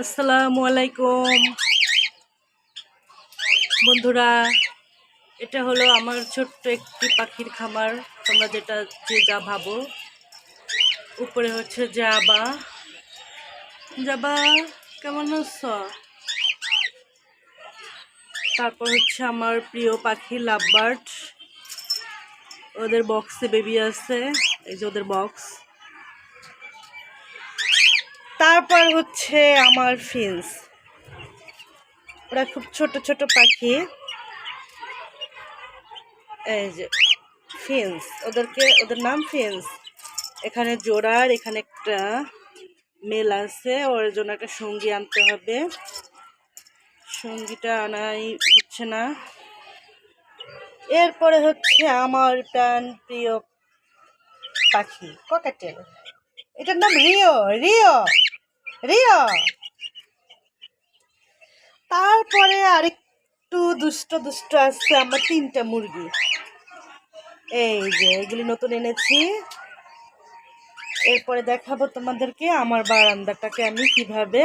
আসসালামু আলাইকুম বন্ধুরা। এটা হলো আমার ছোট্ট একটি পাখির খামার। তোমরা যে যা ভাবো। উপরে হচ্ছে জাবা। জাবা কেমন আছো? তারপর হচ্ছে আমার প্রিয় পাখি লাভবার্ড। ওদের বক্সে বেবি আছে, এই যে ওদের বক্স। তারপর হচ্ছে আমার ফিন্স। ওরা খুব ছোট ছোট পাখি। এই যে ফিন্স, ওদের নাম ফিন্স। এখানে জোড়ার, এখানে একটা মেল আছে, ওর জন্য একটা সঙ্গী আনতে হবে। সঙ্গীটা আনাই হচ্ছে না। এরপরে হচ্ছে আমার প্রিয় পাখি ককাটেল। এটার নাম রিও রিও রিও। তারপরে আরেকটু দুষ্ট দুষ্ট আছে আমার 3টা মুরগি। এই যে এগুলি নতুন এনেছি। এরপরে দেখাবো তোমাদেরকে আমার বারান্দাটাকে আমি কিভাবে